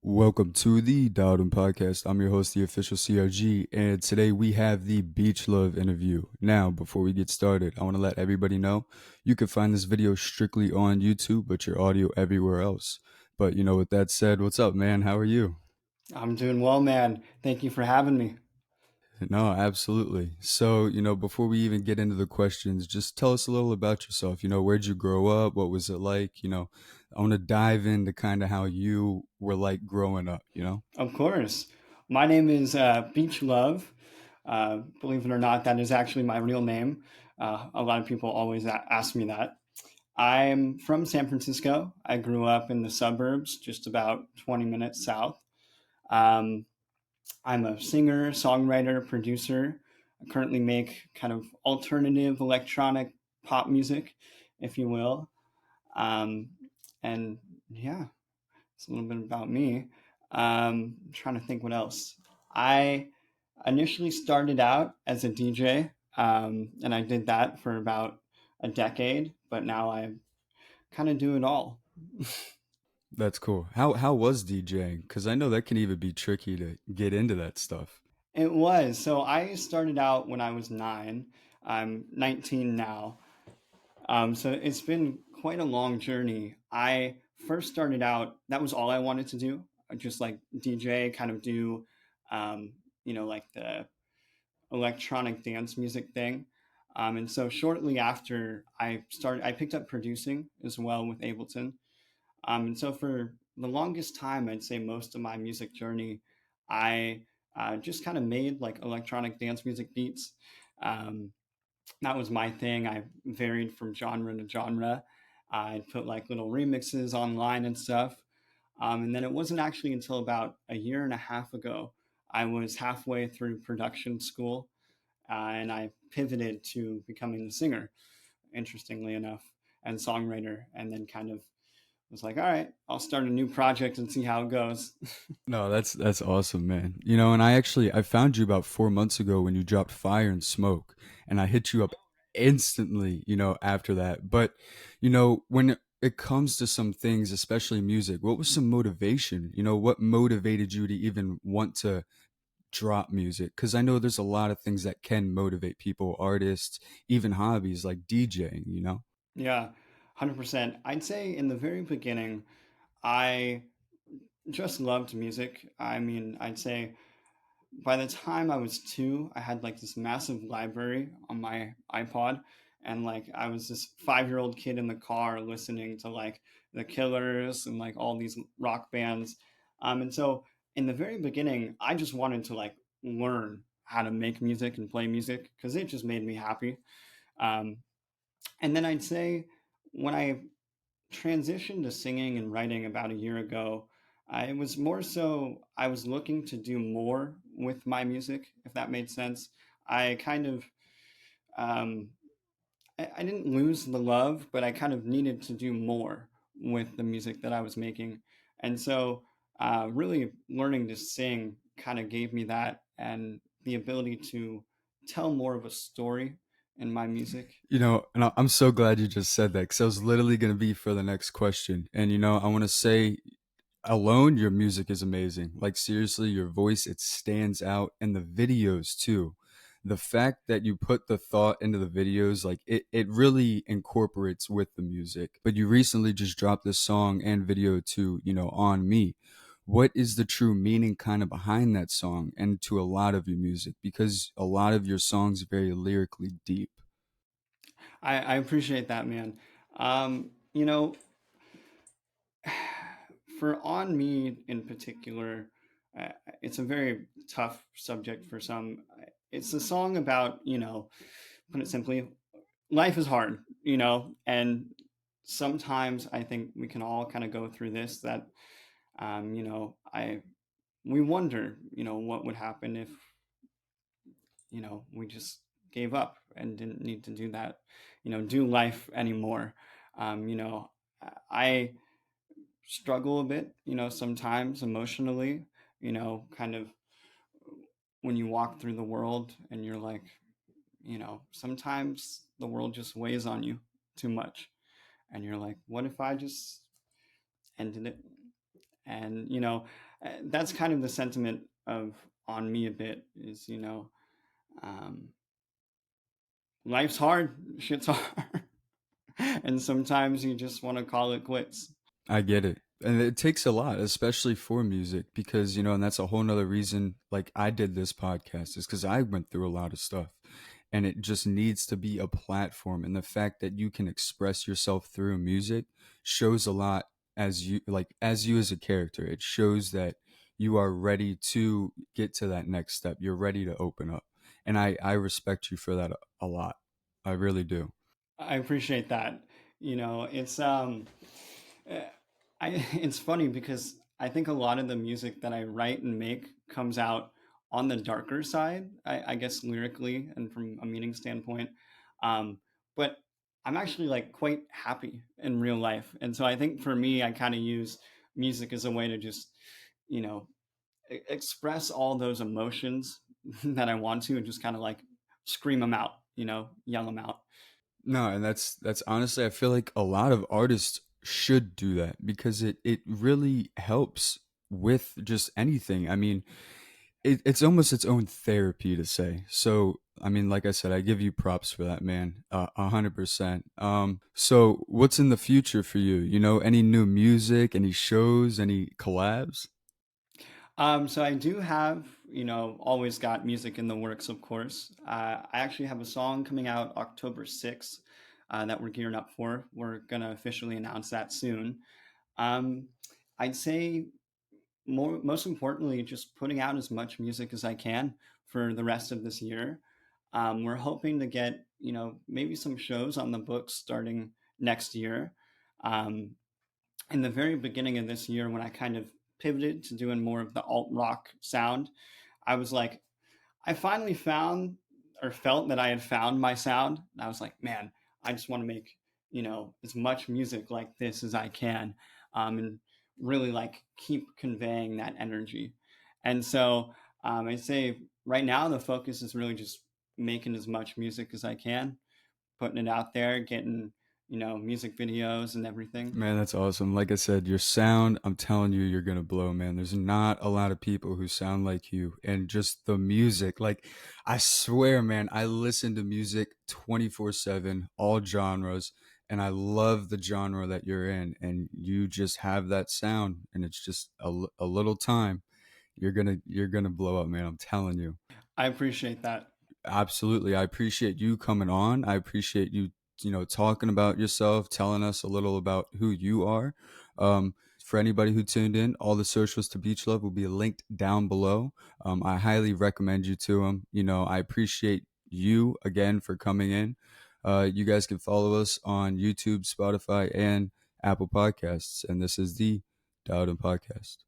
Welcome to the Dowden Podcast. I'm your host, the official CRG, and today we have the Beach Love interview. Now, before we get started, I want to let everybody know you can find this video strictly on YouTube, but your audio everywhere else. But with that said, what's up, man? How are you? I'm doing well, man. Thank you for having me. No, absolutely. So, before we even get into the questions, just tell us a little about yourself. Where'd you grow up? What was it like? I want to dive into kind of how you were like growing up. Of course. My name is Beach Love. Believe it or not, that is actually my real name. A lot of people always ask me that. I'm from San Francisco. I grew up in the suburbs, just about 20 minutes south. Um, I'm a singer, songwriter, producer. I currently make kind of alternative electronic pop music, if you will. Um, and yeah, it's a little bit about me. I'm trying to think what else. I initially started out as a DJ, and I did that for about a decade, but now I kind of do it all. That's cool. How was DJing? Because I know that can even be tricky to get into that stuff. It was. So I started out when I was 9. I'm 19 now. So it's been quite a long journey. I first started out, that was all I wanted to do, just like DJ, kind of do, like the electronic dance music thing. And so shortly after I picked up producing as well with Ableton. And so for the longest time, I'd say most of my music journey, I just kind of made like electronic dance music beats. Um, that was my thing. I varied from genre to genre. I put like little remixes online and stuff. And then it wasn't actually until about a year and a half ago, I was halfway through production school and I pivoted to becoming a singer, interestingly enough, and songwriter, and then kind of was like, all right, I'll start a new project and see how it goes. No, that's awesome, man. And I found you about 4 months ago when you dropped Fire and Smoke, and I hit you up instantly, after that. But when it comes to some things, especially music, what was some motivation? What motivated you to even want to drop music? Because I know there's a lot of things that can motivate people, artists, even hobbies like DJing. Yeah, 100%. I'd say in the very beginning, I just loved music. I mean, I'd say by the time I was 2, I had like this massive library on my iPod. And like I was this 5-year-old kid in the car listening to like the Killers and like all these rock bands. And so in the very beginning, I just wanted to like learn how to make music and play music because it just made me happy. Um, and then I'd say when I transitioned to singing and writing about a year ago, it was more so I was looking to do more with my music, if that made sense. I kind of, um, I didn't lose the love, but I kind of needed to do more with the music that I was making. And so, really learning to sing kind of gave me that and the ability to tell more of a story in my music. And I'm so glad you just said that because I was literally going to be for the next question. And, I want to say, alone, your music is amazing. Like, seriously, your voice, it stands out. And the videos, too. The fact that you put the thought into the videos, like, it really incorporates with the music. But you recently just dropped this song and video to, On Me. What is the true meaning kind of behind that song and to a lot of your music? Because a lot of your songs are very lyrically deep. I appreciate that, man. You know, for On Me in particular, uh, it's a very tough subject for some. It's a song about, put it simply, life is hard, and sometimes I think we can all kind of go through this that, I we wonder, what would happen if, we just gave up and didn't need to do that, do life anymore. I struggle a bit, sometimes emotionally, kind of when you walk through the world and you're like, sometimes the world just weighs on you too much. And you're like, what if I just ended it? And that's kind of the sentiment of on me a bit is um, life's hard, shit's hard, and sometimes you just want to call it quits. I get it. And it takes a lot, especially for music, because, and that's a whole nother reason, like, I did this podcast is because I went through a lot of stuff and it just needs to be a platform. And the fact that you can express yourself through music shows a lot as you as a character. It shows that you are ready to get to that next step. You're ready to open up. And I respect you for that a lot. I really do. I appreciate that. It's uh, it's funny because I think a lot of the music that I write and make comes out on the darker side, I guess lyrically and from a meaning standpoint. Um, but I'm actually like quite happy in real life, and so I think for me, I kind of use music as a way to just, you know, express all those emotions that I want to, and just kind of like scream them out, yell them out. No, and that's honestly, I feel like a lot of artists should do that because it really helps with just anything. I mean, it's almost its own therapy to say. So, I mean, like I said, I give you props for that, man. 100%. So what's in the future for you? Any new music, any shows, any collabs? So I do have, always got music in the works, of course. I actually have a song coming out October 6th that we're gearing up for. We're gonna officially announce that soon. Um, I'd say most importantly, just putting out as much music as I can for the rest of this year. We're hoping to get, maybe some shows on the books starting next year. Um, in the very beginning of this year, when I kind of pivoted to doing more of the alt rock sound, I was like, I finally found or felt that I had found my sound. And I was like, man, I just want to make, as much music like this as I can, and really like keep conveying that energy. And so I say right now the focus is really just making as much music as I can, putting it out there, getting, music videos and everything. Man, that's awesome. Like I said, your sound, I'm telling you, you're gonna blow, man. There's not a lot of people who sound like you. And just the music, like, I swear, man, I listen to music 24/7, all genres, and I love the genre that you're in. And you just have that sound, and it's just a little time. You're gonna blow up, man. I'm telling you. I appreciate that. Absolutely. I appreciate you coming on. I appreciate you, talking about yourself, telling us a little about who you are. For anybody who tuned in, all the socials to Beach Love will be linked down below. I highly recommend you to them. I appreciate you again for coming in. You guys can follow us on YouTube, Spotify, and Apple Podcasts. And this is the Dowden Podcast.